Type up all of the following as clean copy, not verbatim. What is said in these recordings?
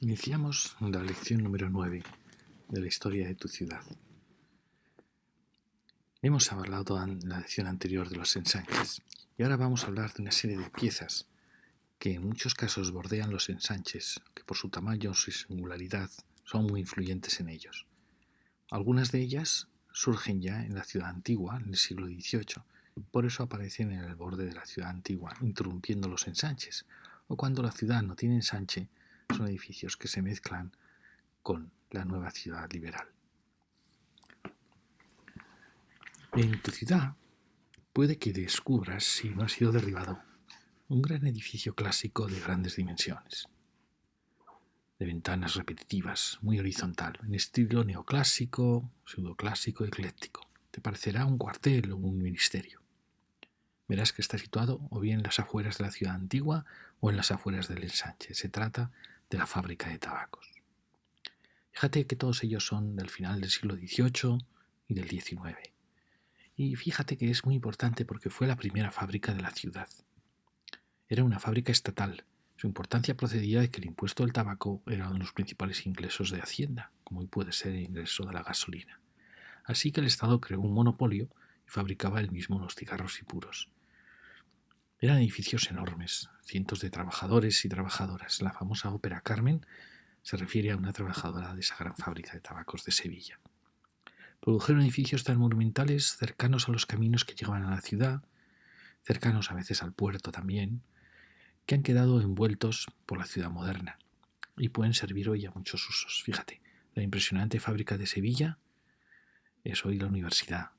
Iniciamos la lección número 9 de la historia de tu ciudad. Hemos hablado en la lección anterior de los ensanches y ahora vamos a hablar de una serie de piezas que en muchos casos bordean los ensanches, que por su tamaño o su singularidad son muy influyentes en ellos. Algunas de ellas surgen ya en la ciudad antigua, en el siglo XVIII, por eso aparecen en el borde de la ciudad antigua, interrumpiendo los ensanches, o cuando la ciudad no tiene ensanche, son edificios que se mezclan con la nueva ciudad liberal. En tu ciudad puede que descubras, si no ha sido derribado, un gran edificio clásico de grandes dimensiones, de ventanas repetitivas, muy horizontal, en estilo neoclásico, pseudoclásico, ecléctico. Te parecerá un cuartel o un ministerio. Verás que está situado o bien en las afueras de la ciudad antigua o en las afueras del ensanche. Se trata de la fábrica de tabacos. Fíjate que todos ellos son del final del siglo XVIII y del XIX. Y fíjate que es muy importante porque fue la primera fábrica de la ciudad. Era una fábrica estatal. Su importancia procedía de que el impuesto del tabaco era uno de los principales ingresos de Hacienda, como hoy puede ser el ingreso de la gasolina. Así que el Estado creó un monopolio y fabricaba él mismo los cigarros y puros. Eran edificios enormes, cientos de trabajadores y trabajadoras. La famosa ópera Carmen se refiere a una trabajadora de esa gran fábrica de tabacos de Sevilla. Produjeron edificios tan monumentales cercanos a los caminos que llegaban a la ciudad, cercanos a veces al puerto también, que han quedado envueltos por la ciudad moderna y pueden servir hoy a muchos usos. Fíjate, la impresionante fábrica de Sevilla es hoy la universidad.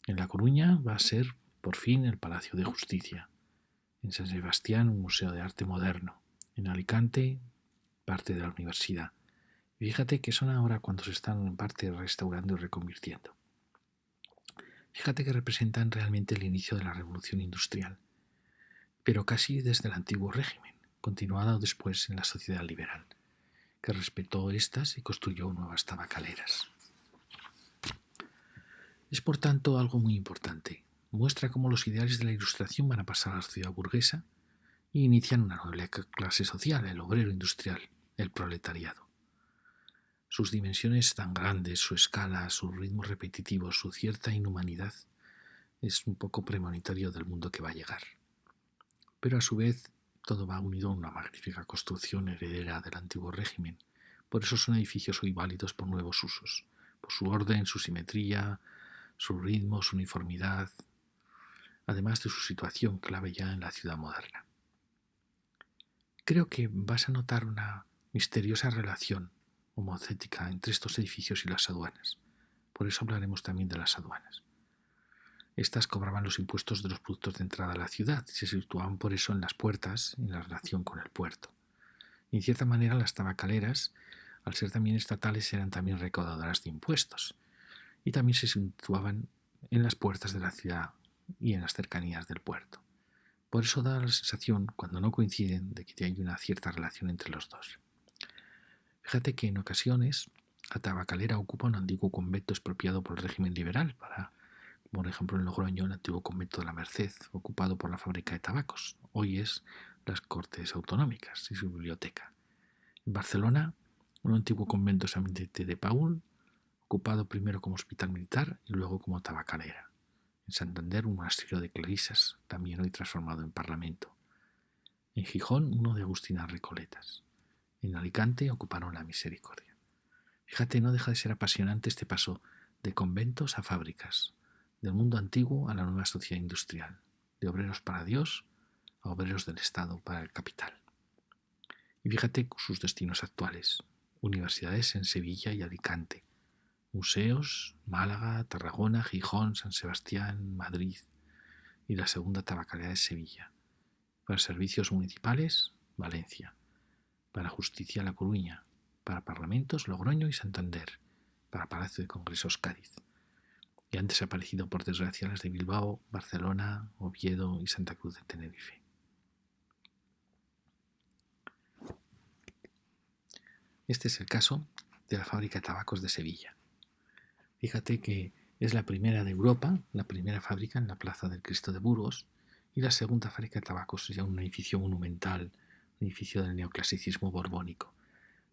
En La Coruña va a ser, por fin, el Palacio de Justicia. En San Sebastián, un museo de arte moderno. En Alicante, parte de la universidad. Fíjate que son ahora cuando se están en parte restaurando y reconvirtiendo. Fíjate que representan realmente el inicio de la revolución industrial, pero casi desde el antiguo régimen, continuado después en la sociedad liberal, que respetó estas y construyó nuevas tabacaleras. Es por tanto algo muy importante. Muestra cómo los ideales de la Ilustración van a pasar a la sociedad burguesa y inician una nueva clase social, el obrero industrial, el proletariado. Sus dimensiones tan grandes, su escala, sus ritmos repetitivos, su cierta inhumanidad, es un poco premonitorio del mundo que va a llegar. Pero a su vez todo va unido a una magnífica construcción heredera del antiguo régimen. Por eso son edificios hoy válidos por nuevos usos, por su orden, su simetría, su ritmo, su uniformidad, además de su situación clave ya en la ciudad moderna. Creo que vas a notar una misteriosa relación homocética entre estos edificios y las aduanas. Por eso hablaremos también de las aduanas. Estas cobraban los impuestos de los productos de entrada a la ciudad y se situaban por eso en las puertas en la relación con el puerto. Y en cierta manera las tabacaleras, al ser también estatales, eran también recaudadoras de impuestos y también se situaban en las puertas de la ciudad y en las cercanías del puerto. Por eso da la sensación, cuando no coinciden, de que hay una cierta relación entre los dos. Fíjate que en ocasiones la tabacalera ocupa un antiguo convento expropiado por el régimen liberal, por ejemplo en Logroño, el antiguo convento de la Merced, ocupado por la fábrica de tabacos. Hoy es las Cortes Autonómicas y su biblioteca. En Barcelona, un antiguo convento de San Vicente de Paúl, ocupado primero como hospital militar y luego como tabacalera. En Santander, un monasterio de clarisas, también hoy transformado en parlamento. En Gijón, uno de Agustinas Recoletas. En Alicante ocuparon la Misericordia. Fíjate, no deja de ser apasionante este paso de conventos a fábricas, del mundo antiguo a la nueva sociedad industrial, de obreros para Dios a obreros del Estado para el capital. Y fíjate sus destinos actuales: universidades en Sevilla y Alicante, museos, Málaga, Tarragona, Gijón, San Sebastián, Madrid y la segunda tabacalera de Sevilla. Para servicios municipales, Valencia. Para justicia, La Coruña. Para parlamentos, Logroño y Santander. Para Palacio de Congresos, Cádiz. Y han desaparecido, por desgracia, las de Bilbao, Barcelona, Oviedo y Santa Cruz de Tenerife. Este es el caso de la fábrica de tabacos de Sevilla. Fíjate que es la primera de Europa, la primera fábrica en la Plaza del Cristo de Burgos, y la segunda fábrica de tabacos, ya un edificio monumental, un edificio del neoclasicismo borbónico.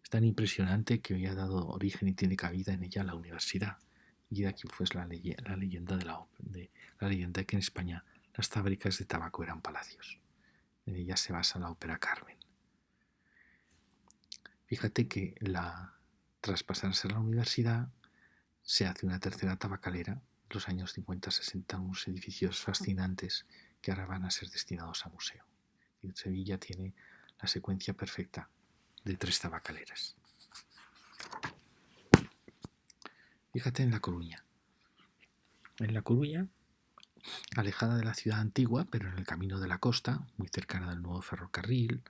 Es tan impresionante que hoy ha dado origen y tiene cabida en ella la universidad. Y de aquí pues la leyenda la leyenda de que en España las fábricas de tabaco eran palacios. En ella se basa la ópera Carmen. Fíjate que tras pasarse a la universidad se hace una tercera tabacalera en los años 50-60, unos edificios fascinantes que ahora van a ser destinados a museo. Y Sevilla tiene la secuencia perfecta de 3 tabacaleras. Fíjate en La Coruña. En La Coruña, alejada de la ciudad antigua, pero en el camino de la costa, muy cercana del nuevo ferrocarril,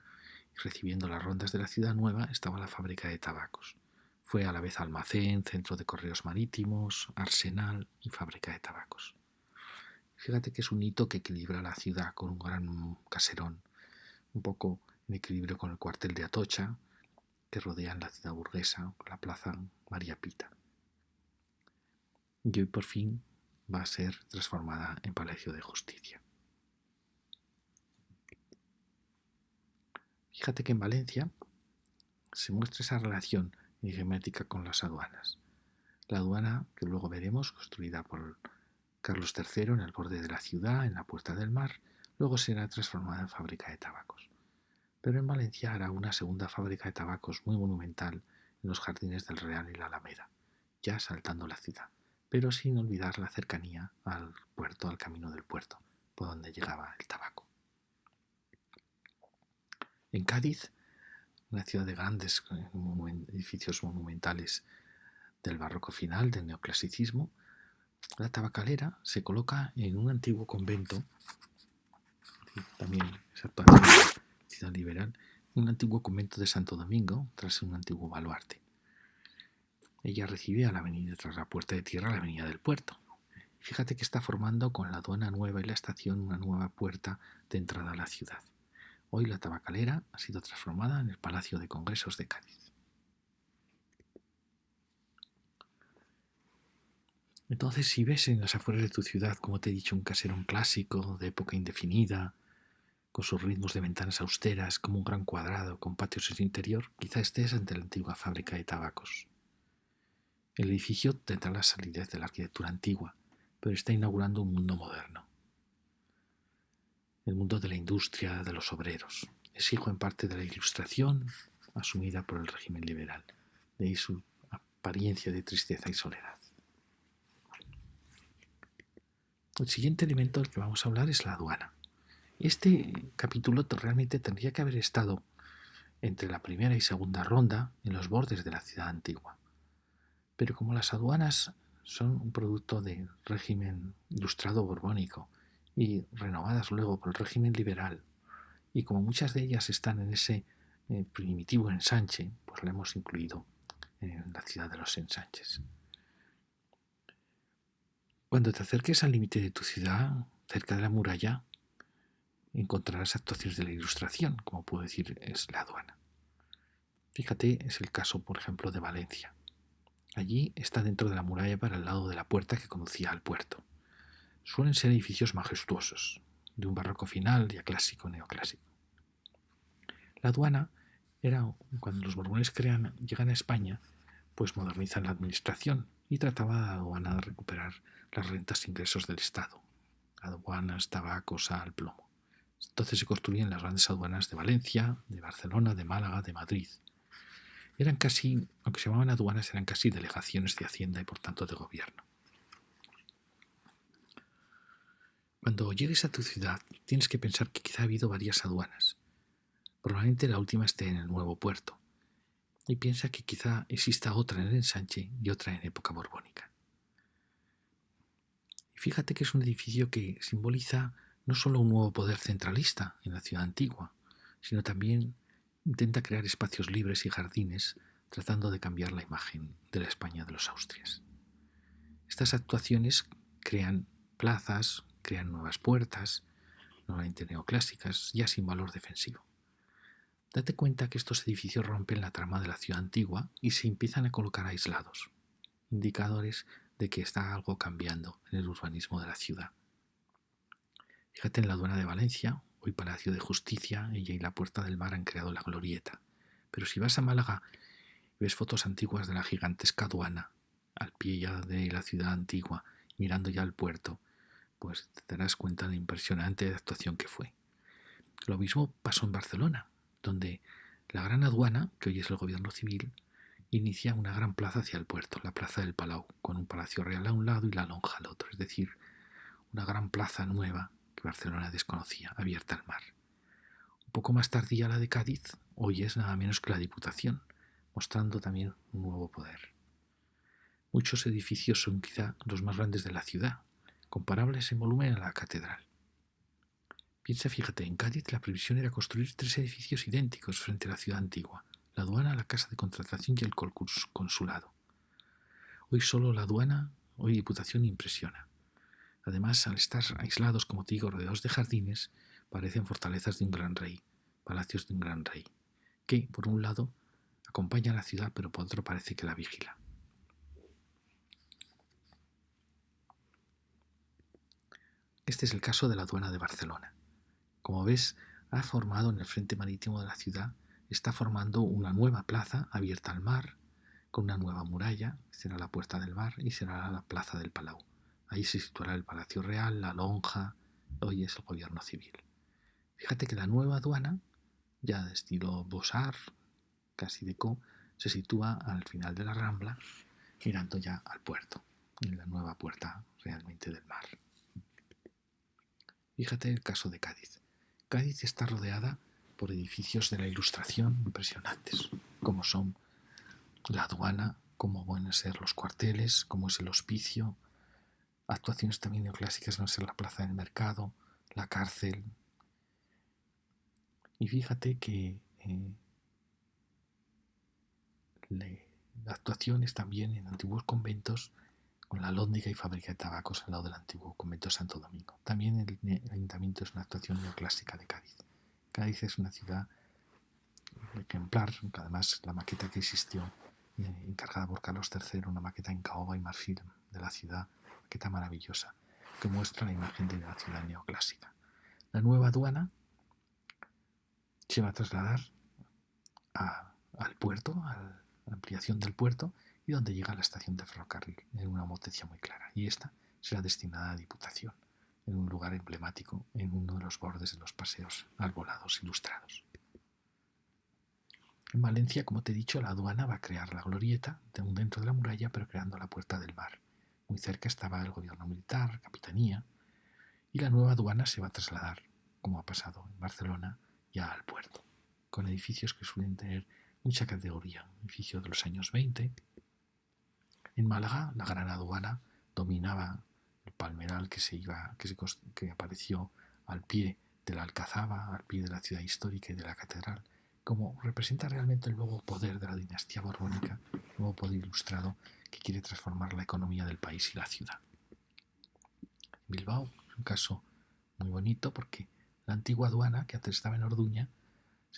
y recibiendo las rondas de la ciudad nueva, estaba la fábrica de tabacos. Fue a la vez almacén, centro de correos marítimos, arsenal y fábrica de tabacos. Fíjate que es un hito que equilibra la ciudad con un gran caserón, un poco en equilibrio con el cuartel de Atocha, que rodean la ciudad burguesa, la plaza María Pita. Y hoy por fin va a ser transformada en Palacio de Justicia. Fíjate que en Valencia se muestra esa relación enigmática con las aduanas. La aduana, que luego veremos, construida por Carlos III en el borde de la ciudad, en la Puerta del Mar, luego será transformada en fábrica de tabacos. Pero en Valencia hará una segunda fábrica de tabacos muy monumental en los jardines del Real y la Alameda, ya saltando la ciudad, pero sin olvidar la cercanía al puerto, al camino del puerto, por donde llegaba el tabaco. En Cádiz, una ciudad de grandes edificios monumentales del barroco final, del neoclasicismo, la tabacalera se coloca en un antiguo convento, también esa actuación de ciudad liberal, un antiguo convento de Santo Domingo, tras un antiguo baluarte. Ella recibe a la avenida, tras la puerta de tierra, la avenida del puerto. Fíjate que está formando con la aduana nueva y la estación una nueva puerta de entrada a la ciudad. Hoy la tabacalera ha sido transformada en el Palacio de Congresos de Cádiz. Entonces, si ves en las afueras de tu ciudad, como te he dicho, un caserón clásico de época indefinida, con sus ritmos de ventanas austeras, como un gran cuadrado con patios en su interior, quizá estés ante la antigua fábrica de tabacos. El edificio tendrá la solidez de la arquitectura antigua, pero está inaugurando un mundo moderno. El mundo de la industria, de los obreros. Es hijo en parte de la Ilustración, asumida por el régimen liberal. De ahí su apariencia de tristeza y soledad. El siguiente elemento del que vamos a hablar es la aduana. Este capítulo realmente tendría que haber estado entre la primera y segunda ronda en los bordes de la ciudad antigua. Pero como las aduanas son un producto del régimen ilustrado borbónico y renovadas luego por el régimen liberal, y como muchas de ellas están en ese primitivo ensanche, pues la hemos incluido en la ciudad de los ensanches. Cuando te acerques al límite de tu ciudad, cerca de la muralla, encontrarás actuaciones de la Ilustración, como puedo decir es la aduana. Fíjate, es el caso, por ejemplo, de Valencia. Allí está dentro de la muralla para el lado de la puerta que conducía al puerto. Suelen ser edificios majestuosos, de un barroco final ya clásico neoclásico. La aduana era, cuando los borbones llegan a España, pues modernizan la administración y trataba la aduana de recuperar las rentas e ingresos del Estado. Aduanas, tabaco, sal, plomo. Entonces se construyen las grandes aduanas de Valencia, de Barcelona, de Málaga, de Madrid. Eran casi, aunque se llamaban aduanas, eran casi delegaciones de Hacienda y por tanto de gobierno. Cuando llegues a tu ciudad, tienes que pensar que quizá ha habido varias aduanas. Probablemente la última esté en el nuevo puerto. Y piensa que quizá exista otra en el ensanche y otra en época borbónica. Y fíjate que es un edificio que simboliza no solo un nuevo poder centralista en la ciudad antigua, sino también intenta crear espacios libres y jardines, tratando de cambiar la imagen de la España de los Austrias. Estas actuaciones crean plazas, crean nuevas puertas, normalmente neoclásicas, ya sin valor defensivo. Date cuenta que estos edificios rompen la trama de la ciudad antigua y se empiezan a colocar aislados, indicadores de que está algo cambiando en el urbanismo de la ciudad. Fíjate en la aduana de Valencia, hoy Palacio de Justicia, ella y la Puerta del Mar han creado la glorieta. Pero si vas a Málaga ves fotos antiguas de la gigantesca aduana al pie ya de la ciudad antigua, mirando ya el puerto, pues te darás cuenta de la impresionante actuación que fue. Lo mismo pasó en Barcelona, donde la gran aduana, que hoy es el gobierno civil, inicia una gran plaza hacia el puerto, la plaza del Palau, con un palacio real a un lado y la lonja al otro, es decir, una gran plaza nueva que Barcelona desconocía, abierta al mar. Un poco más tardía la de Cádiz, hoy es nada menos que la Diputación, mostrando también un nuevo poder. Muchos edificios son quizá los más grandes de la ciudad, comparables en volumen a la catedral. Fíjate, en Cádiz la previsión era construir 3 edificios idénticos frente a la ciudad antigua, la aduana, la casa de contratación y el consulado. Hoy solo la aduana, hoy Diputación impresiona. Además, al estar aislados, como te digo, rodeados de jardines, parecen fortalezas de un gran rey, palacios de un gran rey, que, por un lado, acompaña a la ciudad, pero por otro parece que la vigila. Este es el caso de la aduana de Barcelona. Como ves, ha formado en el frente marítimo de la ciudad, está formando una nueva plaza abierta al mar, con una nueva muralla, será la puerta del mar y será la plaza del Palau. Ahí se situará el Palacio Real, la lonja, hoy es el gobierno civil. Fíjate que la nueva aduana, ya de estilo Beaux-Arts, casi deco, se sitúa al final de la Rambla, mirando ya al puerto, en la nueva puerta realmente del mar. Fíjate el caso de Cádiz. Cádiz está rodeada por edificios de la Ilustración impresionantes, como son la aduana, como van a ser los cuarteles, como es el hospicio, actuaciones también neoclásicas van a ser la plaza del mercado, la cárcel. Y fíjate que actuaciones también en antiguos conventos, con la Alhóndiga y fábrica de tabacos al lado del antiguo convento de Santo Domingo. También el ayuntamiento es una actuación neoclásica de Cádiz. Cádiz es una ciudad ejemplar, además la maqueta que existió encargada por Carlos III, una maqueta en caoba y marfil de la ciudad, maqueta maravillosa, que muestra la imagen de la ciudad neoclásica. La nueva aduana se va a trasladar al puerto, a la ampliación del puerto, y donde llega la estación de ferrocarril, en una potencia muy clara. Y esta será destinada a Diputación, en un lugar emblemático, en uno de los bordes de los paseos arbolados ilustrados. En Valencia, como te he dicho, la aduana va a crear la glorieta dentro de la muralla, pero creando la puerta del mar. Muy cerca estaba el gobierno militar, capitanía, y la nueva aduana se va a trasladar, como ha pasado en Barcelona, ya al puerto, con edificios que suelen tener mucha categoría. Edificios de los años 20. En Málaga, la gran aduana dominaba el palmeral que apareció al pie de la Alcazaba, al pie de la ciudad histórica y de la catedral, como representa realmente el nuevo poder de la dinastía borbónica, el nuevo poder ilustrado que quiere transformar la economía del país y la ciudad. Bilbao es un caso muy bonito porque la antigua aduana, que antes estaba en Orduña,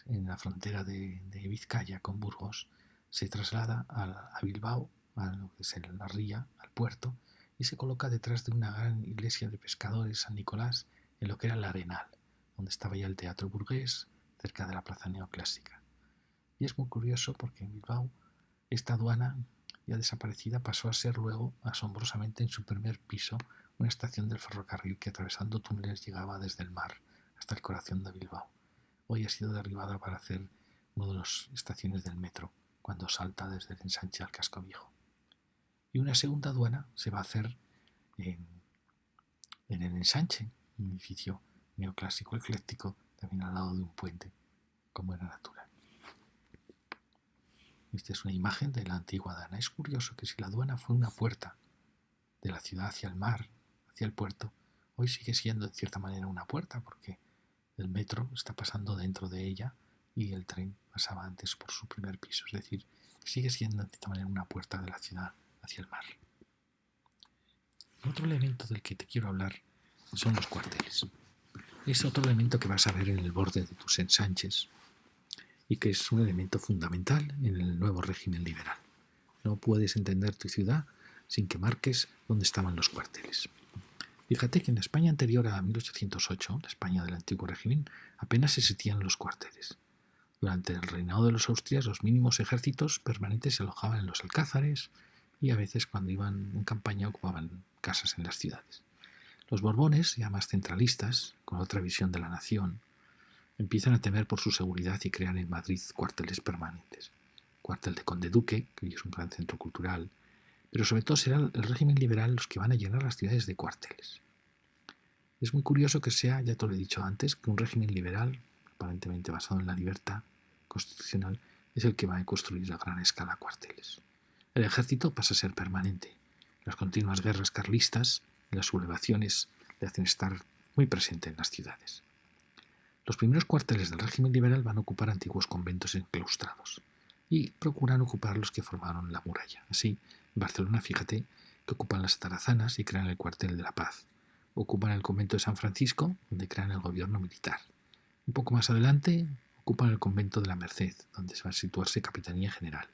en la frontera de Vizcaya con Burgos, se traslada a Bilbao, a lo que es la ría, al puerto, y se coloca detrás de una gran iglesia de pescadores, San Nicolás, en lo que era el Arenal, donde estaba ya el teatro burgués, cerca de la plaza neoclásica. Y es muy curioso porque en Bilbao esta aduana, ya desaparecida, pasó a ser luego, asombrosamente, en su primer piso, una estación del ferrocarril que, atravesando túneles, llegaba desde el mar hasta el corazón de Bilbao. Hoy ha sido derribada para hacer una de las estaciones del metro, cuando salta desde el ensanche al casco viejo. Y una segunda aduana se va a hacer en el ensanche, un edificio neoclásico ecléctico, también al lado de un puente, como era natural. Esta es una imagen de la antigua aduana. Es curioso que si la aduana fue una puerta de la ciudad hacia el mar, hacia el puerto, hoy sigue siendo de cierta manera una puerta, porque el metro está pasando dentro de ella y el tren pasaba antes por su primer piso. Es decir, sigue siendo de cierta manera una puerta de la ciudad hacia el mar. Otro elemento del que te quiero hablar son los cuarteles. Es otro elemento que vas a ver en el borde de tus ensanches y que es un elemento fundamental en el nuevo régimen liberal. No puedes entender tu ciudad sin que marques dónde estaban los cuarteles. Fíjate que en la España anterior a 1808, la España del antiguo régimen, apenas existían los cuarteles. Durante el reinado de los Austrias, los mínimos ejércitos permanentes se alojaban en los alcázares y a veces cuando iban en campaña ocupaban casas en las ciudades. Los Borbones, ya más centralistas, con otra visión de la nación, empiezan a temer por su seguridad y crean en Madrid cuarteles permanentes. Cuartel de Conde Duque, que hoy es un gran centro cultural, pero sobre todo será el régimen liberal los que van a llenar las ciudades de cuarteles. Es muy curioso que sea, ya te lo he dicho antes, que un régimen liberal, aparentemente basado en la libertad constitucional, es el que va a construir a gran escala cuarteles. El ejército pasa a ser permanente. Las continuas guerras carlistas y las sublevaciones le hacen estar muy presente en las ciudades. Los primeros cuarteles del régimen liberal van a ocupar antiguos conventos enclaustrados y procuran ocupar los que formaron la muralla. Así, en Barcelona, fíjate que ocupan las Atarazanas y crean el cuartel de la Paz. Ocupan el convento de San Francisco, donde crean el gobierno militar. Un poco más adelante, ocupan el convento de la Merced, donde va a situarse Capitanía General.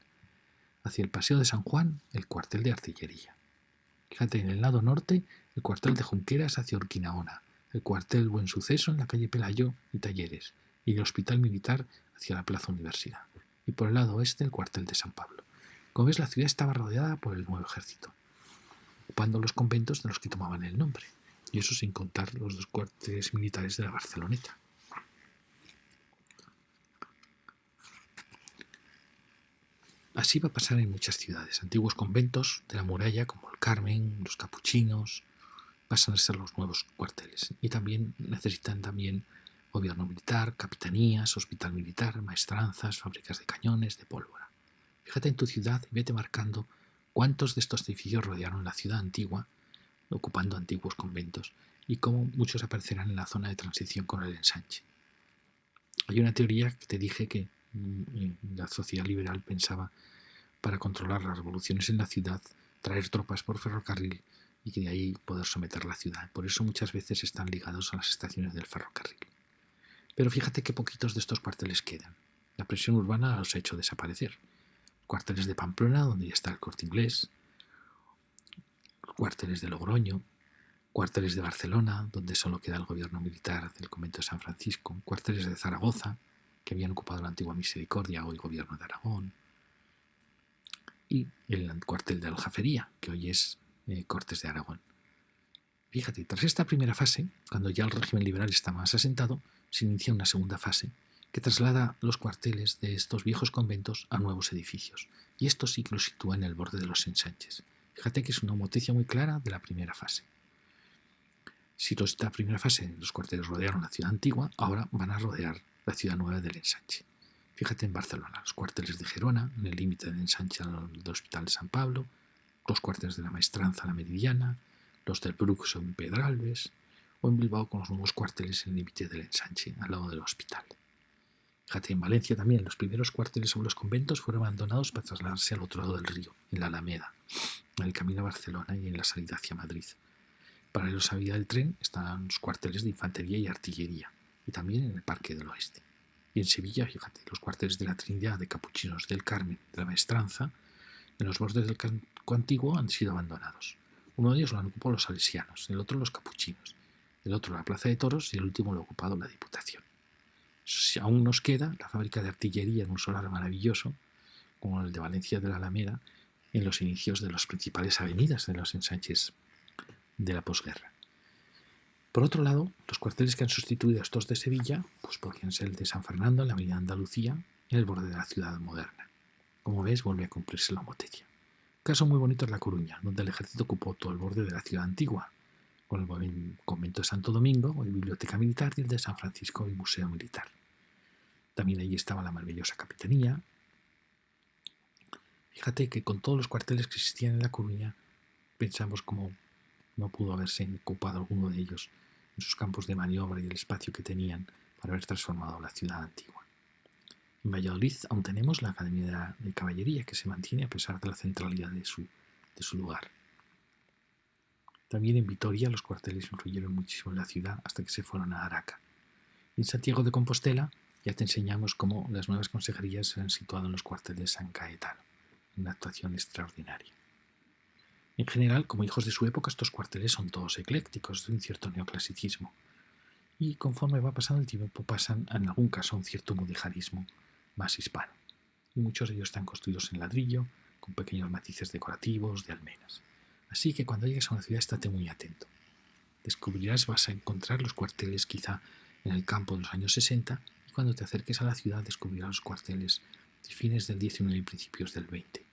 Hacia el Paseo de San Juan, el cuartel de artillería. Fíjate, en el lado norte, el cuartel de Junqueras hacia Urquinaona, el cuartel Buen Suceso en la calle Pelayo y Talleres, y el hospital militar hacia la Plaza Universidad. Y por el lado oeste, el cuartel de San Pablo. Como ves, la ciudad estaba rodeada por el nuevo ejército, ocupando los conventos de los que tomaban el nombre, y eso sin contar los dos cuarteles militares de la Barceloneta. Así va a pasar en muchas ciudades. Antiguos conventos de la muralla, como el Carmen, los capuchinos, pasan a ser los nuevos cuarteles. Y también necesitan gobierno militar, capitanías, hospital militar, maestranzas, fábricas de cañones, de pólvora. Fíjate en tu ciudad y vete marcando cuántos de estos edificios rodearon la ciudad antigua, ocupando antiguos conventos, y cómo muchos aparecerán en la zona de transición con el ensanche. Hay una teoría que te dije que la sociedad liberal pensaba para controlar las revoluciones en la ciudad, traer tropas por ferrocarril y que de ahí poder someter la ciudad. Por eso muchas veces están ligados a las estaciones del ferrocarril. Pero fíjate qué poquitos de estos cuarteles quedan. La presión urbana los ha hecho desaparecer. Cuarteles de Pamplona, donde ya está el Corte Inglés, cuarteles de Logroño, cuarteles de Barcelona, donde solo queda el gobierno militar del convento de San Francisco, cuarteles de Zaragoza, que habían ocupado la antigua Misericordia, hoy gobierno de Aragón, y el cuartel de Aljafería, que hoy es Cortes de Aragón. Fíjate, tras esta primera fase, cuando ya el régimen liberal está más asentado, se inicia una segunda fase que traslada los cuarteles de estos viejos conventos a nuevos edificios, y esto sí que lo sitúa en el borde de los ensanches. Fíjate que es una noticia muy clara de la primera fase. Si esta primera fase los cuarteles rodearon la ciudad antigua, ahora van a rodear la ciudad nueva del ensanche. Fíjate en Barcelona, los cuarteles de Gerona, en el límite del ensanche del Hospital de San Pablo, los cuarteles de la Maestranza, la Meridiana, los del Bruxo en Pedralbes, o en Bilbao con los nuevos cuarteles en el límite del ensanche, al lado del hospital. Fíjate, en Valencia también los primeros cuarteles sobre los conventos fueron abandonados para trasladarse al otro lado del río, en la Alameda, en el camino a Barcelona y en la salida hacia Madrid. Paralelos a la vía del tren están los cuarteles de infantería y artillería, y también en el Parque del Oeste. Y en Sevilla, fíjate, los cuarteles de la Trinidad, de Capuchinos, del Carmen, de la Maestranza, en los bordes del casco antiguo han sido abandonados. Uno de ellos lo han ocupado los salesianos, el otro los capuchinos, el otro la Plaza de Toros y el último lo ha ocupado la Diputación. Aún nos queda la fábrica de artillería en un solar maravilloso, como el de Valencia de la Alameda, en los inicios de las principales avenidas de los ensanches de la posguerra. Por otro lado, los cuarteles que han sustituido a estos de Sevilla pues podrían ser el de San Fernando, en la avenida Andalucía, en el borde de la ciudad moderna. Como ves, vuelve a cumplirse la noticia. Caso muy bonito es La Coruña, donde el ejército ocupó todo el borde de la ciudad antigua, con el convento de Santo Domingo, hoy biblioteca militar, y el de San Francisco, y museo militar. También allí estaba la maravillosa capitanía. Fíjate que con todos los cuarteles que existían en La Coruña, pensamos cómo no pudo haberse ocupado alguno de ellos en sus campos de maniobra y el espacio que tenían para haber transformado la ciudad antigua. En Valladolid aún tenemos la Academia de Caballería, que se mantiene a pesar de la centralidad de su lugar. También en Vitoria los cuarteles influyeron muchísimo en la ciudad hasta que se fueron a Araca. Y en Santiago de Compostela ya te enseñamos cómo las nuevas consejerías se han situado en los cuarteles de San Caetano, una actuación extraordinaria. En general, como hijos de su época, estos cuarteles son todos eclécticos, de un cierto neoclasicismo. Y conforme va pasando el tiempo, pasan en algún caso a un cierto mudejarismo, más hispano. Y muchos de ellos están construidos en ladrillo, con pequeños matices decorativos de almenas. Así que cuando llegues a una ciudad, estate muy atento. Descubrirás, vas a encontrar los cuarteles quizá en el campo de los años 60, y cuando te acerques a la ciudad descubrirás los cuarteles de fines del 19 y principios del 20.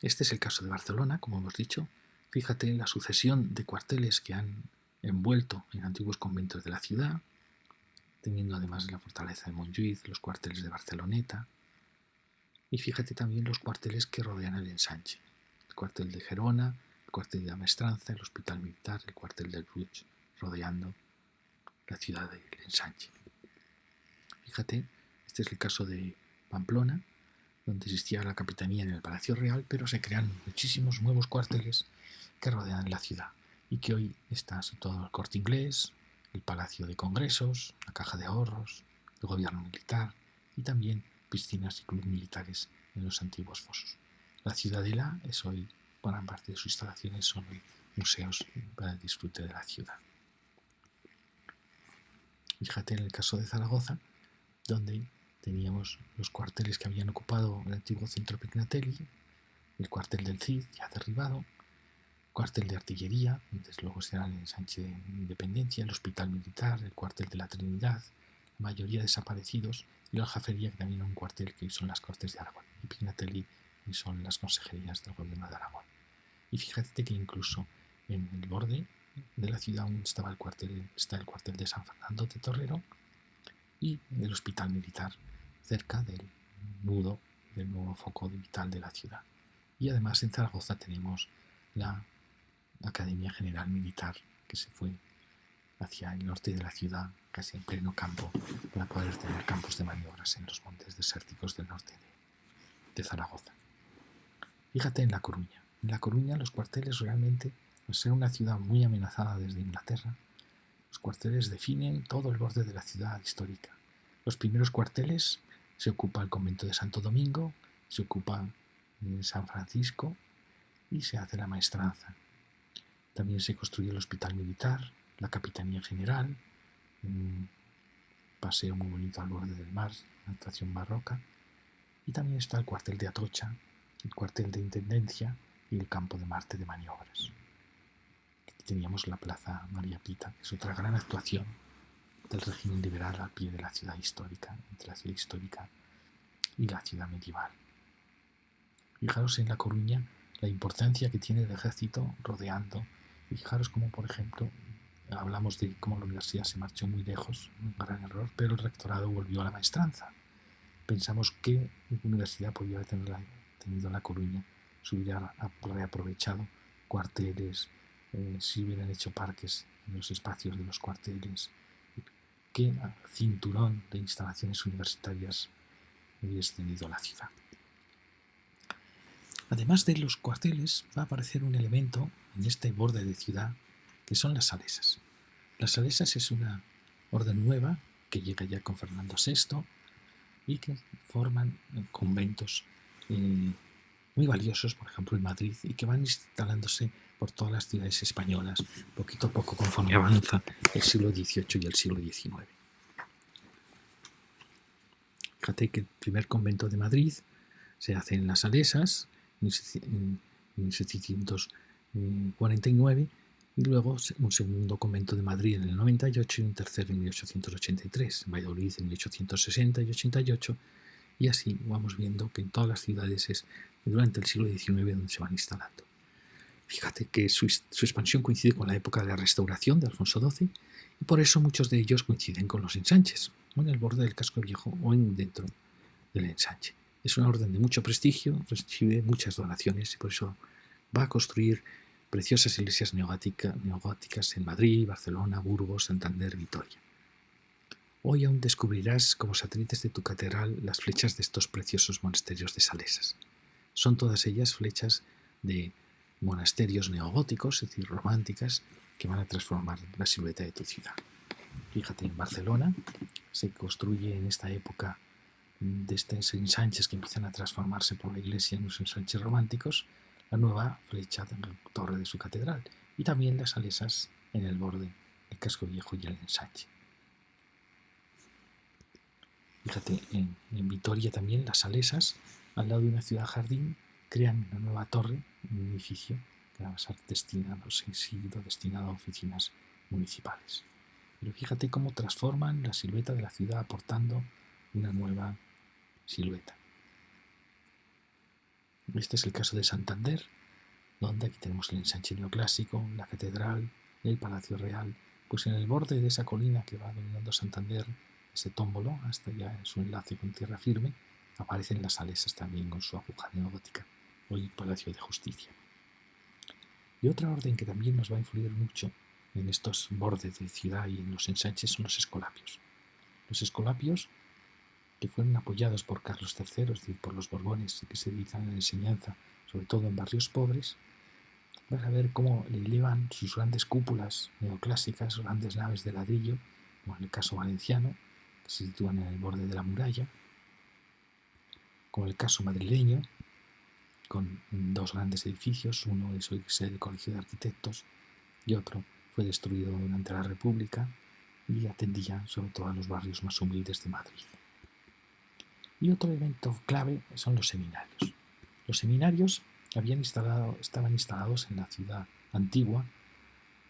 Este es el caso de Barcelona, como hemos dicho. Fíjate en la sucesión de cuarteles que han envuelto en antiguos conventos de la ciudad, teniendo además la fortaleza de Montjuïc, los cuarteles de Barceloneta, y fíjate también los cuarteles que rodean el ensanche. El cuartel de Gerona, el cuartel de la Maestranza, el hospital militar, el cuartel del Bruch, rodeando la ciudad del ensanche. Fíjate, este es el caso de Pamplona, donde existía la capitanía en el Palacio Real, pero se crean muchísimos nuevos cuarteles que rodean la ciudad y que hoy está todo el Corte Inglés, el Palacio de Congresos, la Caja de Ahorros, el gobierno militar y también piscinas y clubes militares en los antiguos fosos. La Ciudadela es hoy, gran parte de sus instalaciones son hoy museos para el disfrute de la ciudad. Fíjate en el caso de Zaragoza, donde teníamos los cuarteles que habían ocupado el antiguo centro Pignatelli, el cuartel del Cid, ya derribado, el cuartel de artillería, desde luego será el ensanche de Independencia, el hospital militar, el cuartel de la Trinidad, la mayoría desaparecidos, y la aljafería, que también era un cuartel que hoy son las Cortes de Aragón, y Pignatelli hoy son las consejerías del gobierno de Aragón. Y fíjate que incluso en el borde de la ciudad aún está el cuartel de San Fernando de Torrero y el hospital militar, cerca del nudo, del nuevo foco vital de la ciudad. Y además en Zaragoza tenemos la Academia General Militar, que se fue hacia el norte de la ciudad, casi en pleno campo, para poder tener campos de maniobras en los montes desérticos del norte de Zaragoza. Fíjate en La Coruña. En La Coruña los cuarteles realmente, al ser una ciudad muy amenazada desde Inglaterra, los cuarteles definen todo el borde de la ciudad histórica. Los primeros cuarteles se ocupa el convento de Santo Domingo, se ocupa San Francisco y se hace la maestranza. También se construye el hospital militar, la capitanía general, un paseo muy bonito al borde del mar, una atracción barroca, y también está el cuartel de Atocha, el cuartel de intendencia y el campo de Marte de maniobras. Aquí teníamos la plaza María Pita, que es otra gran actuación del régimen liberal al pie de la ciudad histórica, entre la ciudad histórica y la ciudad medieval. Fijaros en La Coruña la importancia que tiene el ejército rodeando, y fijaros cómo, por ejemplo, hablamos de cómo la universidad se marchó muy lejos, un gran error, pero el rectorado volvió a la maestranza. Pensamos qué universidad podía haber tenido La Coruña si hubiera reaprovechado cuarteles, si hubieran hecho parques en los espacios de los cuarteles, qué cinturón de instalaciones universitarias hubiese tenido la ciudad. Además de los cuarteles, va a aparecer un elemento en este borde de ciudad que son las salesas. Las salesas es una orden nueva que llega ya con Fernando VI y que forman conventos muy valiosos, por ejemplo en Madrid, y que van instalándose por todas las ciudades españolas, poquito a poco conforme avanza el siglo XVIII y el siglo XIX. Fíjate que el primer convento de Madrid se hace en las Salesas, en 1749, y luego un segundo convento de Madrid en el 98 y un tercero en 1883, en Valladolid en 1860 y 88, y así vamos viendo que en todas las ciudades es durante el siglo XIX donde se van instalando. Fíjate que su expansión coincide con la época de la restauración de Alfonso XII y por eso muchos de ellos coinciden con los ensanches, o en el borde del casco viejo o dentro del ensanche. Es una orden de mucho prestigio, recibe muchas donaciones y por eso va a construir preciosas iglesias neogóticas en Madrid, Barcelona, Burgos, Santander, Vitoria. Hoy aún descubrirás como satélites de tu catedral las flechas de estos preciosos monasterios de Salesas. Son todas ellas flechas de monasterios neogóticos, es decir, románticas, que van a transformar la silueta de tu ciudad. Fíjate, en Barcelona se construye en esta época de estos ensanches que empiezan a transformarse por la iglesia en unos ensanches románticos, la nueva flecha de la torre de su catedral y también las salesas en el borde, el casco viejo y el ensanche. Fíjate, en Vitoria también las Salesas, al lado de una ciudad jardín, crean una nueva torre, un edificio que va a ser destinado a oficinas municipales. Pero fíjate cómo transforman la silueta de la ciudad aportando una nueva silueta. Este es el caso de Santander, donde aquí tenemos el ensanche neoclásico, la catedral, el Palacio Real. Pues en el borde de esa colina que va dominando Santander, ese tómbolo, hasta ya en su enlace con tierra firme, aparecen las Salesas también con su aguja neogótica, hoy Palacio de Justicia. Y otra orden que también nos va a influir mucho en estos bordes de ciudad y en los ensanches son los escolapios. Los escolapios, que fueron apoyados por Carlos III, es decir, por los Borbones, y que se dedican a la enseñanza, sobre todo en barrios pobres, vas a ver cómo le elevan sus grandes cúpulas neoclásicas, grandes naves de ladrillo, como en el caso valenciano, que se sitúan en el borde de la muralla, como el caso madrileño, con dos grandes edificios, uno es hoy el Colegio de Arquitectos y otro fue destruido durante la República y atendía sobre todo a los barrios más humildes de Madrid. Y otro evento clave son los seminarios. Los seminarios estaban instalados en la ciudad antigua,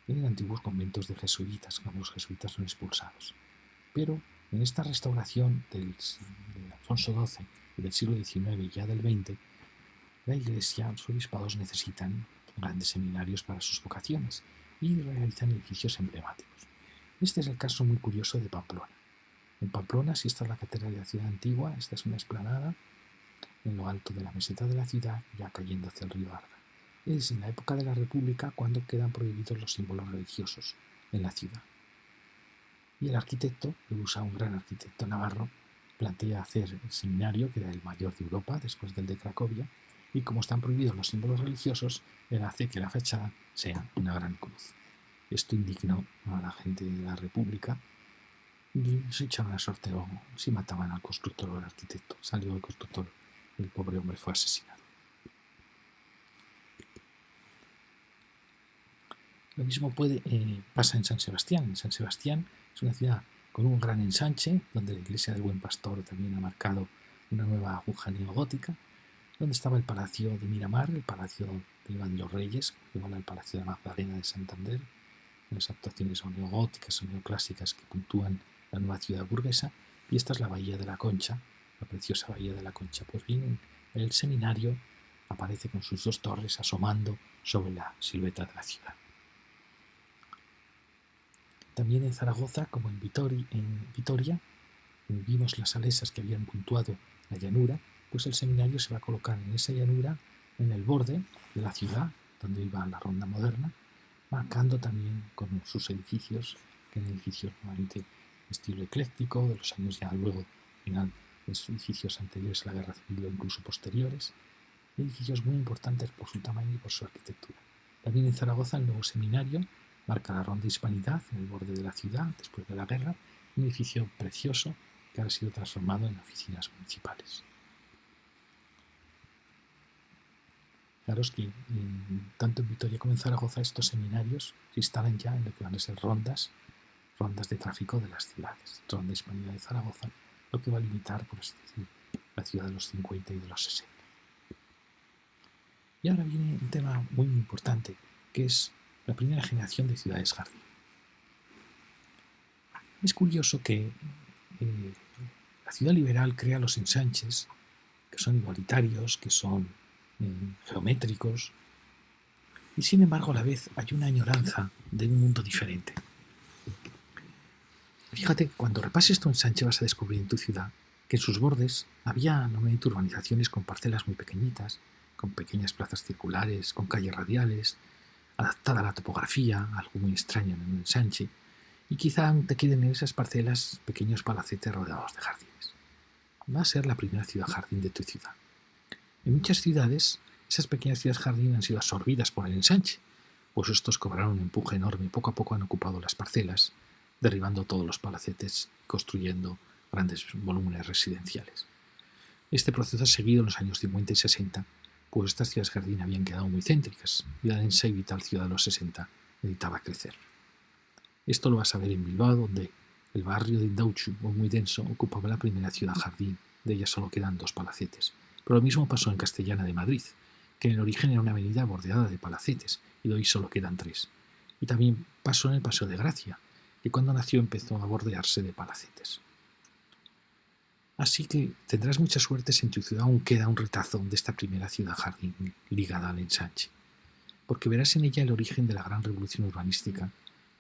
en antiguos conventos de jesuitas, cuando los jesuitas son expulsados. Pero en esta restauración de Alfonso XII y del siglo XIX y ya del XX, la Iglesia, los obispados necesitan grandes seminarios para sus vocaciones y realizan edificios emblemáticos. Este es el caso muy curioso de Pamplona. En Pamplona, si esta es la catedral de la ciudad antigua, esta es una explanada en lo alto de la meseta de la ciudad, ya cayendo hacia el río Arga. Es en la época de la República cuando quedan prohibidos los símbolos religiosos en la ciudad. Y el arquitecto, Pelusa, un gran arquitecto navarro, plantea hacer el seminario, que era el mayor de Europa después del de Cracovia, y como están prohibidos los símbolos religiosos, él hace que la fachada sea una gran cruz. Esto indignó a la gente de la República y se echaban a sorteo si mataban al constructor o al arquitecto. Salió el constructor, el pobre hombre fue asesinado. Lo mismo pasa en San Sebastián. En San Sebastián es una ciudad con un gran ensanche, donde la iglesia del Buen Pastor también ha marcado una nueva aguja neogótica, donde estaba el Palacio de Miramar, el Palacio de Iván de los Reyes, igual al Palacio de la Magdalena de Santander, unas actuaciones neogóticas o neoclásicas que puntúan la nueva ciudad burguesa, y esta es la Bahía de la Concha, la preciosa Bahía de la Concha. Pues bien, el seminario aparece con sus dos torres asomando sobre la silueta de la ciudad. También en Zaragoza, como en Vitoria, vimos las Salesas que habían puntuado la llanura, pues el seminario se va a colocar en esa llanura, en el borde de la ciudad, donde iba la ronda moderna, marcando también con sus edificios, que eran edificios normalmente de estilo ecléctico, de los años ya luego, final, edificios anteriores a la Guerra Civil o incluso posteriores, edificios muy importantes por su tamaño y por su arquitectura. También en Zaragoza el nuevo seminario marca la Ronda Hispanidad en el borde de la ciudad después de la guerra, un edificio precioso que ahora ha sido transformado en oficinas municipales. Fijaros que tanto en Vitoria como en Zaragoza estos seminarios se instalan ya en lo que van a ser rondas de tráfico de las ciudades. Ronda Hispanidad de Zaragoza, lo que va a limitar, por así decir, la ciudad de los 50 y de los 60. Y ahora viene un tema muy importante, que es la primera generación de ciudades jardín. Es curioso que la ciudad liberal crea los ensanches, que son igualitarios, que son geométricos, y sin embargo a la vez hay una añoranza de un mundo diferente. Fíjate que cuando repases tu ensanche vas a descubrir en tu ciudad que en sus bordes había normalmente urbanizaciones con parcelas muy pequeñitas, con pequeñas plazas circulares, con calles radiales, adaptada a la topografía, algo muy extraño en un ensanche, y quizá aún te queden en esas parcelas pequeños palacetes rodeados de jardines. Va a ser la primera ciudad jardín de tu ciudad. En muchas ciudades, esas pequeñas ciudades jardín han sido absorbidas por el ensanche, pues estos cobraron un empuje enorme y poco a poco han ocupado las parcelas, derribando todos los palacetes y construyendo grandes volúmenes residenciales. Este proceso ha seguido en los años 50 y 60, pues estas ciudades jardín habían quedado muy céntricas y la densa y vital ciudad de los 60 necesitaba crecer. Esto lo vas a ver en Bilbao, donde El barrio de Indauchu, muy denso, ocupaba la primera ciudad-jardín. De ella solo quedan 2 palacetes. Pero lo mismo pasó en Castellana de Madrid, que en el origen era una avenida bordeada de palacetes, y de hoy solo quedan 3. Y también pasó en el Paseo de Gracia, que cuando nació empezó a bordearse de palacetes. Así que tendrás mucha suerte si en tu ciudad aún queda un retazo de esta primera ciudad-jardín ligada al ensanche, porque verás en ella el origen de la gran revolución urbanística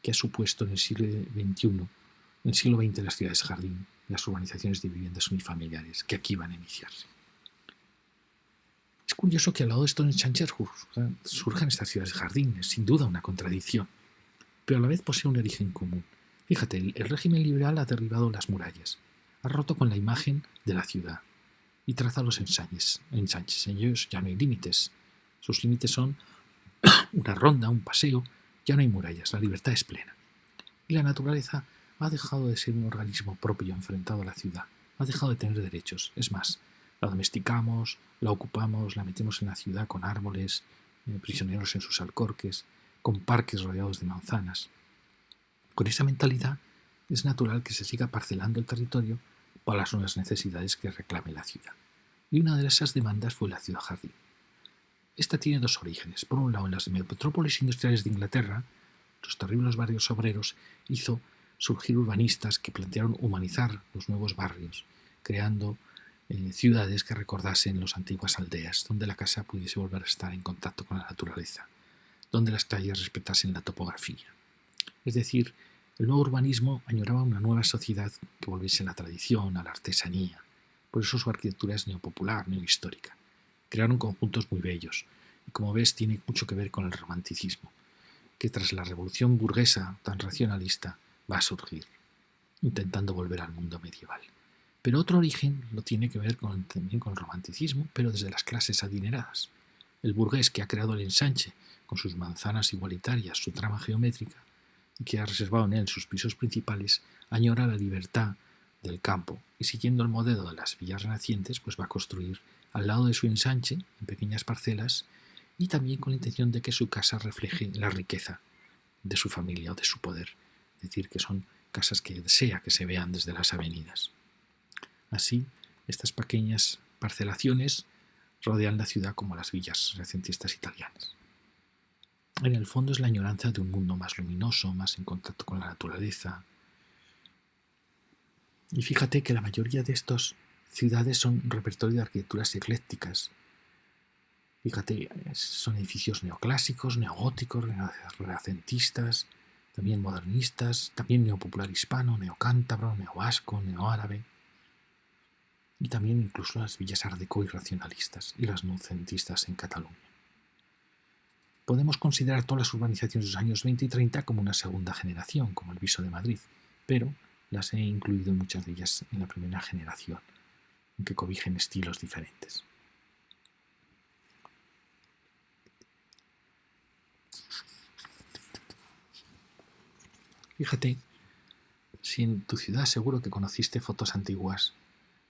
que ha supuesto en el siglo XXI, en el siglo XX, las ciudades-jardín, las urbanizaciones de viviendas unifamiliares que aquí van a iniciarse. Es curioso que al lado de estos ensanches surjan estas ciudades-jardín, es sin duda una contradicción, pero a la vez posee un origen común. Fíjate, el régimen liberal ha derribado las murallas, ha roto con la imagen de la ciudad y traza los ensanches. En ellos ya no hay límites. Sus límites son una ronda, un paseo, ya no hay murallas, la libertad es plena. Y la naturaleza ha dejado de ser un organismo propio enfrentado a la ciudad, ha dejado de tener derechos. Es más, la domesticamos, la ocupamos, la metemos en la ciudad con árboles, prisioneros en sus alcorques, con parques rodeados de manzanas. Con esa mentalidad es natural que se siga parcelando el territorio para las nuevas necesidades que reclame la ciudad. Y una de esas demandas fue la ciudad-jardín. Esta tiene 2 orígenes. Por un lado, en las metrópolis industriales de Inglaterra, los terribles barrios obreros hizo surgir urbanistas que plantearon humanizar los nuevos barrios, creando ciudades que recordasen las antiguas aldeas, donde la casa pudiese volver a estar en contacto con la naturaleza, donde las calles respetasen la topografía. Es decir, el nuevo urbanismo añoraba una nueva sociedad que volviese a la tradición, a la artesanía. Por eso su arquitectura es neopopular, neohistórica. Crearon conjuntos muy bellos, y como ves tiene mucho que ver con el romanticismo, que tras la revolución burguesa tan racionalista va a surgir, intentando volver al mundo medieval. Pero otro origen lo tiene que ver también con el romanticismo, pero desde las clases adineradas. El burgués que ha creado el ensanche, con sus manzanas igualitarias, su trama geométrica, y que ha reservado en él sus pisos principales, añora la libertad del campo y, siguiendo el modelo de las villas renacientes, pues va a construir al lado de su ensanche, en pequeñas parcelas, y también con la intención de que su casa refleje la riqueza de su familia o de su poder. Es decir, que son casas que desea que se vean desde las avenidas. Así, estas pequeñas parcelaciones rodean la ciudad como las villas renacentistas italianas. En el fondo es la añoranza de un mundo más luminoso, más en contacto con la naturaleza. Y fíjate que la mayoría de estas ciudades son un repertorio de arquitecturas eclécticas. Fíjate, son edificios neoclásicos, neogóticos, renacentistas, también modernistas, también neopopular hispano, neocántabro, neovasco, neoárabe. Y también incluso las villas art déco y racionalistas y las noucentistas en Cataluña. Podemos considerar todas las urbanizaciones de los años 20 y 30 como una segunda generación, como el Viso de Madrid, pero las he incluido muchas de ellas en la primera generación, aunque cobijen estilos diferentes. Fíjate, si en tu ciudad seguro que conociste fotos antiguas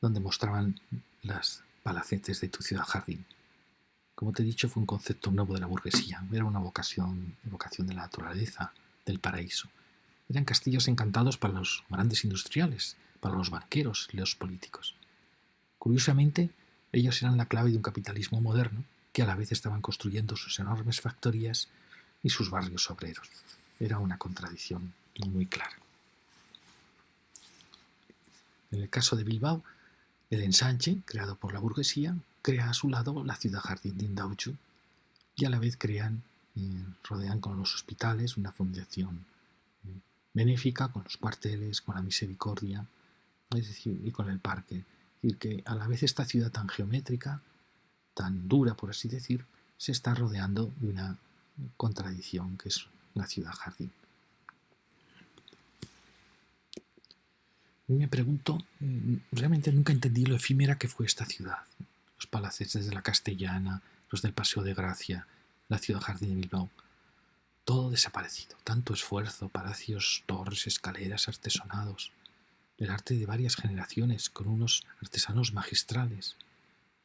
donde mostraban las palacetes de tu ciudad jardín. Como te he dicho, fue un concepto nuevo de la burguesía, era una evocación de la naturaleza, del paraíso. Eran castillos encantados para los grandes industriales, para los banqueros y los políticos. Curiosamente, ellos eran la clave de un capitalismo moderno que a la vez estaban construyendo sus enormes factorías y sus barrios obreros. Era una contradicción muy clara. En el caso de Bilbao, el ensanche, creado por la burguesía, crea a su lado la ciudad jardín de Indautxu y a la vez rodean con los hospitales una fundación benéfica, con los cuarteles, con la misericordia, es decir, y con el parque. Es decir, que a la vez esta ciudad tan geométrica, tan dura, por así decir, se está rodeando de una contradicción que es la ciudad jardín. Me pregunto, realmente nunca entendí lo efímera que fue esta ciudad. Los palacetes de la Castellana, los del Paseo de Gracia, la ciudad jardín de Bilbao. Todo desaparecido. Tanto esfuerzo, palacios, torres, escaleras, artesonados. El arte de varias generaciones, con unos artesanos magistrales.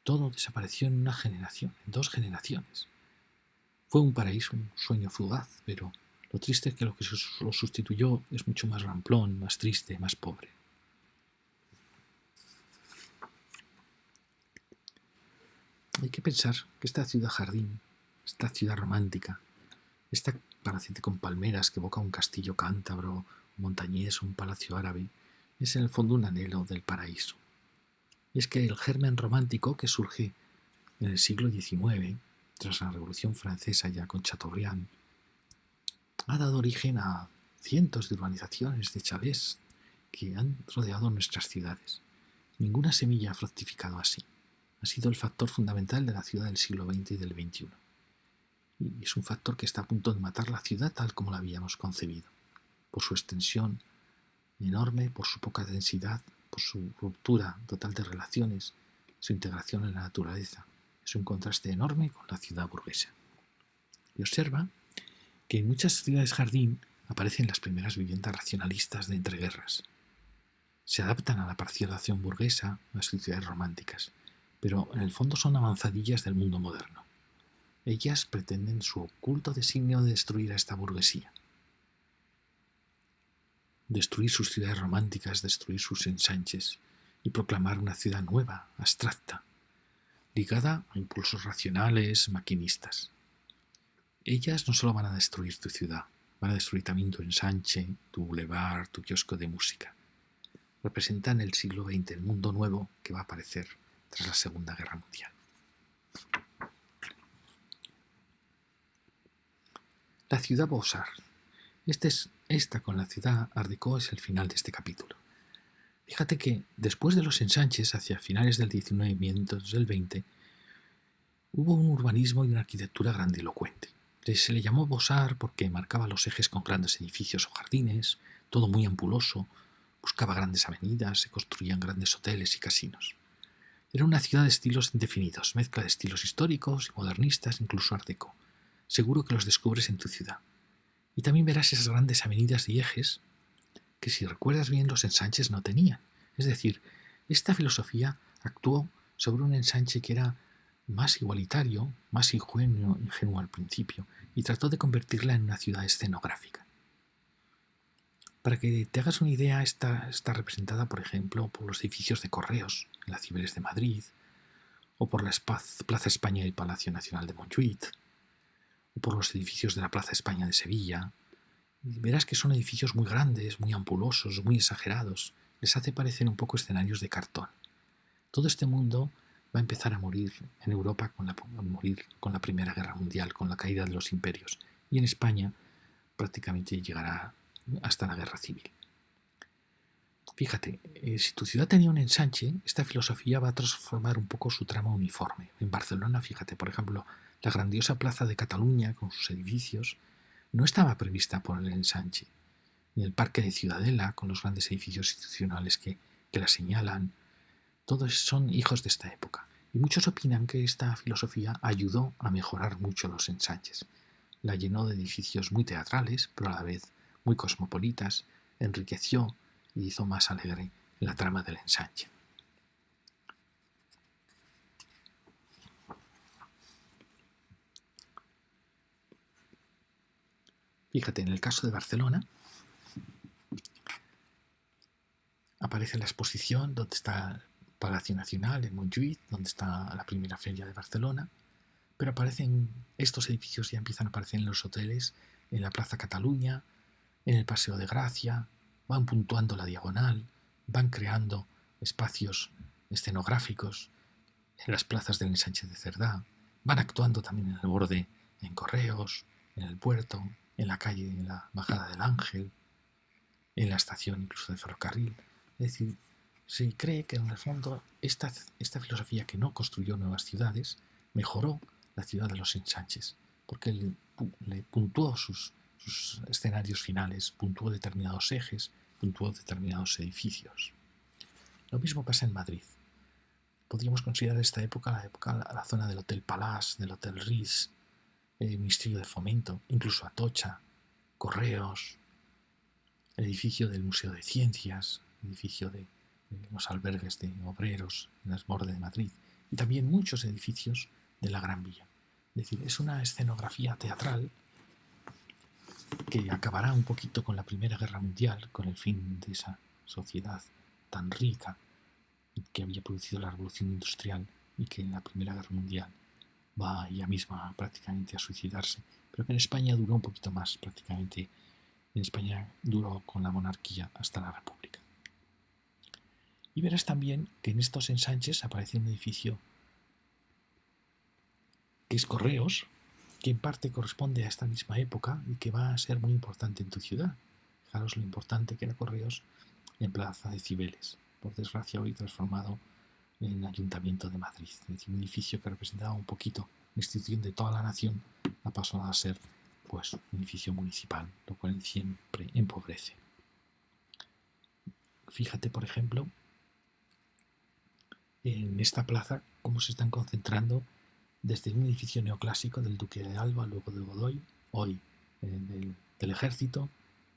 Todo desapareció en una generación, en 2 generaciones. Fue un paraíso, un sueño fugaz, pero Lo triste es que lo que lo sustituyó es mucho más ramplón, más triste, más pobre. Hay que pensar que esta ciudad jardín, esta ciudad romántica, esta palacete con palmeras que evoca un castillo cántabro, un montañés o un palacio árabe, es en el fondo un anhelo del paraíso. Y es que el germen romántico que surge en el siglo XIX, tras la Revolución Francesa ya con Chateaubriand, ha dado origen a cientos de urbanizaciones, de chalés que han rodeado nuestras ciudades. Ninguna semilla ha fructificado así. Ha sido el factor fundamental de la ciudad del siglo XX y del XXI. Y es un factor que está a punto de matar la ciudad tal como la habíamos concebido, por su extensión enorme, por su poca densidad, por su ruptura total de relaciones, su integración en la naturaleza. Es un contraste enorme con la ciudad burguesa. Y observa que en muchas ciudades jardín aparecen las primeras viviendas racionalistas de entreguerras. Se adaptan a la parcelación burguesa, a las ciudades románticas, pero en el fondo son avanzadillas del mundo moderno. Ellas pretenden su oculto designio de destruir a esta burguesía. Destruir sus ciudades románticas, destruir sus ensanches y proclamar una ciudad nueva, abstracta, ligada a impulsos racionales, maquinistas. Ellas no solo van a destruir tu ciudad, van a destruir también tu ensanche, tu boulevard, tu kiosco de música. Representan el siglo XX, el mundo nuevo que va a aparecer tras la Segunda Guerra Mundial. La ciudad Beaux-Arts. Esta con la ciudad Art Déco es el final de este capítulo. Fíjate que después de los ensanches, hacia finales del XIX y comienzos del XX, hubo un urbanismo y una arquitectura grandilocuente. Se le llamó Beaux-Arts porque marcaba los ejes con grandes edificios o jardines, todo muy ampuloso, buscaba grandes avenidas, se construían grandes hoteles y casinos. Era una ciudad de estilos indefinidos, mezcla de estilos históricos y modernistas, incluso Art Déco. Seguro que los descubres en tu ciudad. Y también verás esas grandes avenidas y ejes que, si recuerdas bien, los ensanches no tenían. Es decir, esta filosofía actuó sobre un ensanche que era más igualitario, más ingenuo al principio, y trató de convertirla en una ciudad escenográfica. Para que te hagas una idea, está representada, por ejemplo, por los edificios de correos en las Cibeles de Madrid, o por la Plaza España y el Palacio Nacional de Montjuïc, o por los edificios de la Plaza España de Sevilla. Y verás que son edificios muy grandes, muy ampulosos, muy exagerados. Les hace parecer un poco escenarios de cartón. Todo este mundo va a empezar a morir en Europa con la Primera Guerra Mundial, con la caída de los imperios. Y en España prácticamente llegará hasta la Guerra Civil. Fíjate, si tu ciudad tenía un ensanche, esta filosofía va a transformar un poco su trama uniforme. En Barcelona, fíjate, por ejemplo, la grandiosa Plaza de Cataluña con sus edificios no estaba prevista por el ensanche, ni el Parque de Ciudadela con los grandes edificios institucionales que la señalan. Todos son hijos de esta época, y muchos opinan que esta filosofía ayudó a mejorar mucho los ensanches. La llenó de edificios muy teatrales, pero a la vez muy cosmopolitas, enriqueció y hizo más alegre la trama del ensanche. Fíjate, en el caso de Barcelona, aparece la exposición donde está el Palacio Nacional en Montjuïc, donde está la primera feria de Barcelona, pero aparecen estos edificios, ya empiezan a aparecer en los hoteles, en la Plaza Cataluña, en el Paseo de Gracia, van puntuando la diagonal, van creando espacios escenográficos en las plazas del ensanche de Cerdá, van actuando también en el borde, en Correos, en el puerto, en la calle, en la Bajada del Ángel, en la estación incluso de ferrocarril. Es decir, se cree que en el fondo esta filosofía que no construyó nuevas ciudades mejoró la ciudad de los ensanches, porque le puntuó sus escenarios finales, puntuó determinados ejes, puntuó determinados edificios. Lo mismo pasa en Madrid. Podríamos considerar esta época la zona del Hotel Palace, del Hotel Ritz, el Ministerio de Fomento, incluso Atocha, Correos, el edificio del Museo de Ciencias, el edificio de los albergues de obreros en el borde de Madrid, y también muchos edificios de la Gran Vía. Es decir, es una escenografía teatral que acabará un poquito con la Primera Guerra Mundial, con el fin de esa sociedad tan rica que había producido la Revolución Industrial y que en la Primera Guerra Mundial va ella misma prácticamente a suicidarse, pero que en España duró un poquito más, prácticamente en España duró con la monarquía hasta la República. Y verás también que en estos ensanches aparece un edificio que es Correos, que en parte corresponde a esta misma época y que va a ser muy importante en tu ciudad. Fijaros lo importante que era Correos en Plaza de Cibeles, por desgracia hoy transformado en Ayuntamiento de Madrid. Es decir, un edificio que representaba un poquito la institución de toda la nación ha pasado a ser pues un edificio municipal, lo cual siempre empobrece. Fíjate, por ejemplo, en esta plaza cómo se están concentrando desde un edificio neoclásico del Duque de Alba, luego de Godoy, hoy del Ejército,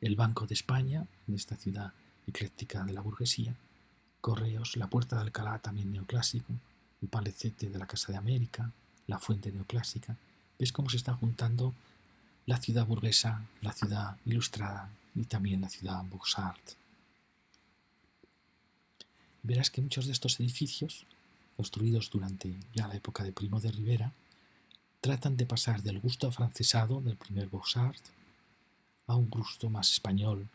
el Banco de España, en esta ciudad ecléctica de la burguesía, Correos, la Puerta de Alcalá, también neoclásico, el Palacete de la Casa de América, la Fuente neoclásica. ¿Ves cómo se está juntando la ciudad burguesa, la ciudad ilustrada y también la ciudad Beaux-Arts? Verás que muchos de estos edificios, construidos durante ya la época de Primo de Rivera, tratan de pasar del gusto afrancesado del primer Beaux-Arts a un gusto más español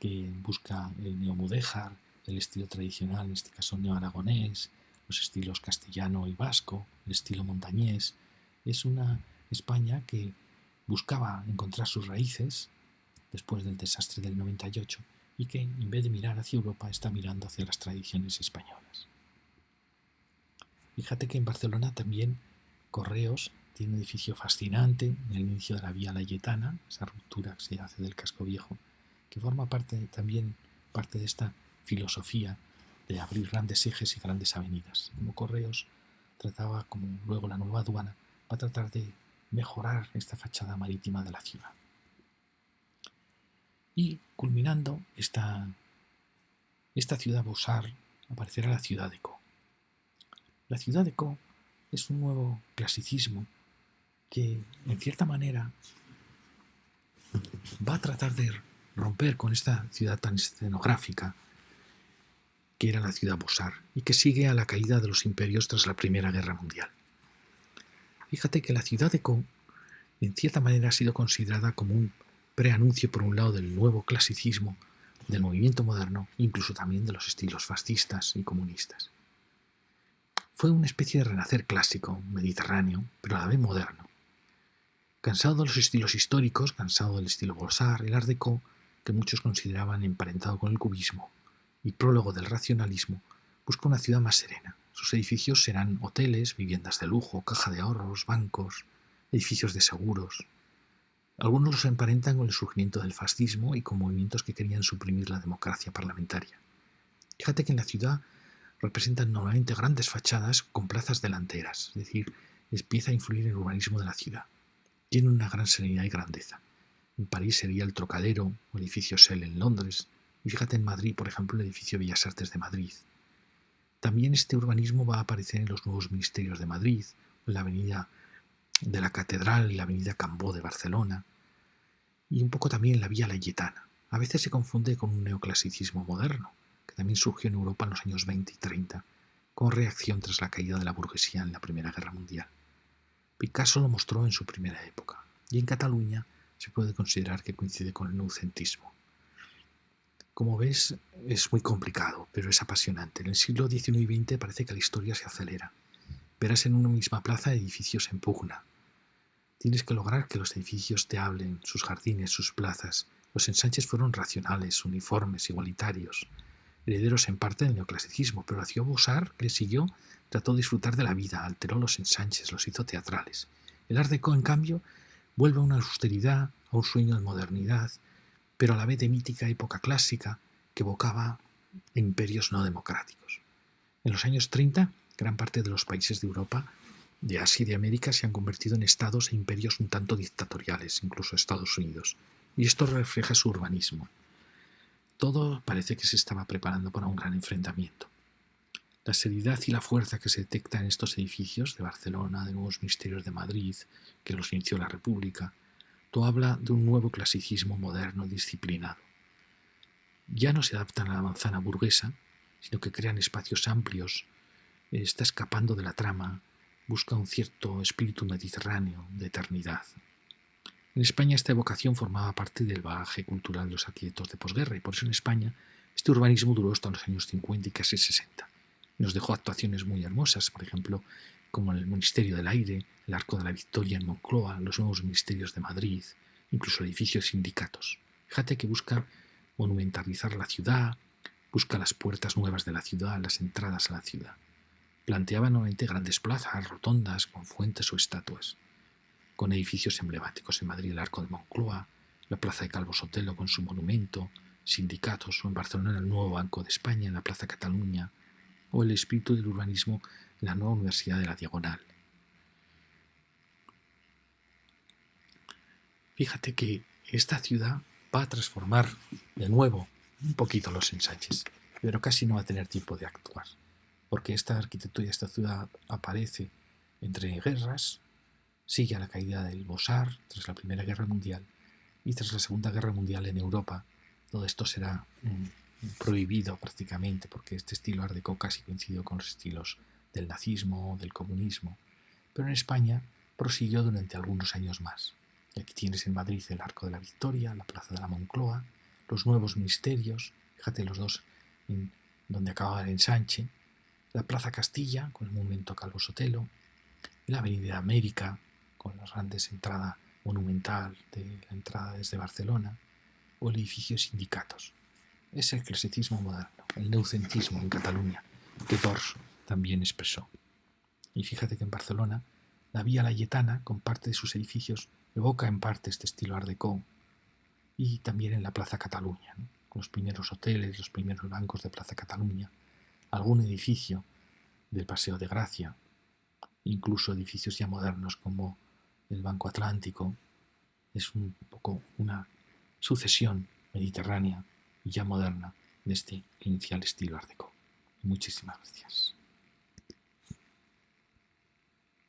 que busca el neomudéjar, el estilo tradicional, en este caso neoaragonés, los estilos castellano y vasco, el estilo montañés. Es una España que buscaba encontrar sus raíces después del desastre del 98 y que en vez de mirar hacia Europa está mirando hacia las tradiciones españolas. Fíjate que en Barcelona también Correos tiene un edificio fascinante en el inicio de la Vía Layetana, esa ruptura que se hace del casco viejo, que forma también parte de esta filosofía de abrir grandes ejes y grandes avenidas. Como Correos trataba, como luego la nueva aduana, va a tratar de mejorar esta fachada marítima de la ciudad. Y culminando esta ciudad Beaux-Arts aparecerá la ciudad Eco. La ciudad Eco es un nuevo clasicismo que, en cierta manera, va a tratar de romper con esta ciudad tan escenográfica que era la ciudad Beaux-Arts y que sigue a la caída de los imperios tras la Primera Guerra Mundial. Fíjate que la ciudad Eco, en cierta manera, ha sido considerada como un preanuncio, por un lado, del nuevo clasicismo, del movimiento moderno, incluso también de los estilos fascistas y comunistas. Fue una especie de renacer clásico, mediterráneo, pero a la vez moderno. Cansado de los estilos históricos, cansado del estilo Beaux-Arts, el Art Déco, que muchos consideraban emparentado con el cubismo, y prólogo del racionalismo, busca una ciudad más serena. Sus edificios serán hoteles, viviendas de lujo, caja de ahorros, bancos, edificios de seguros. Algunos los emparentan con el surgimiento del fascismo y con movimientos que querían suprimir la democracia parlamentaria. Fíjate que en la ciudad representan normalmente grandes fachadas con plazas delanteras, es decir, empieza a influir en el urbanismo de la ciudad. Tiene una gran serenidad y grandeza. En París sería el Trocadero o el edificio Shell en Londres, y fíjate en Madrid, por ejemplo, el edificio Bellas Artes de Madrid. También este urbanismo va a aparecer en los nuevos ministerios de Madrid, en la avenida de la Catedral y la avenida Cambó de Barcelona, y un poco también en la Vía Layetana. A veces se confunde con un neoclasicismo moderno, que también surgió en Europa en los años 20 y 30, como reacción tras la caída de la burguesía en la Primera Guerra Mundial. Picasso lo mostró en su primera época, y en Cataluña se puede considerar que coincide con el noucentismo. Como ves, es muy complicado, pero es apasionante. En el siglo XIX y XX parece que la historia se acelera. Verás en una misma plaza edificios en pugna. Tienes que lograr que los edificios te hablen, sus jardines, sus plazas. Los ensanches fueron racionales, uniformes, igualitarios, herederos en parte del neoclasicismo, pero la ciudad Beaux-Arts le siguió, trató de disfrutar de la vida, alteró los ensanches, los hizo teatrales. El Art Déco, en cambio, vuelve a una austeridad, a un sueño de modernidad, pero a la vez de mítica época clásica que evocaba imperios no democráticos. En los años 30, gran parte de los países de Europa, de Asia y de América se han convertido en estados e imperios un tanto dictatoriales, incluso Estados Unidos, y esto refleja su urbanismo. Todo parece que se estaba preparando para un gran enfrentamiento. La seriedad y la fuerza que se detecta en estos edificios de Barcelona, de nuevos ministerios de Madrid, que los inició la República, Todo habla de un nuevo clasicismo moderno disciplinado. Ya no se adaptan a la manzana burguesa, sino que crean espacios amplios, está escapando de la trama, busca un cierto espíritu mediterráneo de eternidad. En España esta evocación formaba parte del bagaje cultural de los arquitectos de posguerra y por eso en España este urbanismo duró hasta los años 50 y casi 60. Nos dejó actuaciones muy hermosas, por ejemplo, como el Ministerio del Aire, el Arco de la Victoria en Moncloa, los nuevos ministerios de Madrid, incluso edificios sindicatos. Fíjate que busca monumentalizar la ciudad, busca las puertas nuevas de la ciudad, las entradas a la ciudad. Planteaba nuevamente grandes plazas, rotondas, con fuentes o estatuas, con edificios emblemáticos en Madrid, el Arco de Moncloa, la Plaza de Calvo Sotelo con su monumento, sindicatos, o en Barcelona el nuevo Banco de España, en la Plaza Cataluña, o el espíritu del urbanismo en la nueva Universidad de la Diagonal. Fíjate que esta ciudad va a transformar de nuevo un poquito los ensanches, pero casi no va a tener tiempo de actuar, porque esta arquitectura de esta ciudad aparece entre guerras, sigue a la caída del Beaux-Arts tras la Primera Guerra Mundial y tras la Segunda Guerra Mundial en Europa. Todo esto será prohibido prácticamente porque este estilo Art Deco casi coincidió con los estilos del nazismo, del comunismo, pero en España prosiguió durante algunos años más. Y aquí tienes en Madrid el Arco de la Victoria, la Plaza de la Moncloa, los nuevos ministerios, fíjate los dos en donde acababa el ensanche, la Plaza Castilla con el monumento a Calvo Sotelo, la Avenida América con la grandes entrada monumental de la entrada desde Barcelona, o el edificio Sindicatos. Es el clasicismo moderno, el noucentismo en Cataluña, que Dors también expresó. Y fíjate que en Barcelona la Vía Laietana, con parte de sus edificios, evoca en parte este estilo Art Deco, y también en la Plaza Cataluña, ¿no? Los primeros hoteles, los primeros bancos de Plaza Cataluña, algún edificio del Paseo de Gracia, incluso edificios ya modernos como el Banco Atlántico. Es un poco una sucesión mediterránea y ya moderna de este inicial estilo Art Deco. Muchísimas gracias.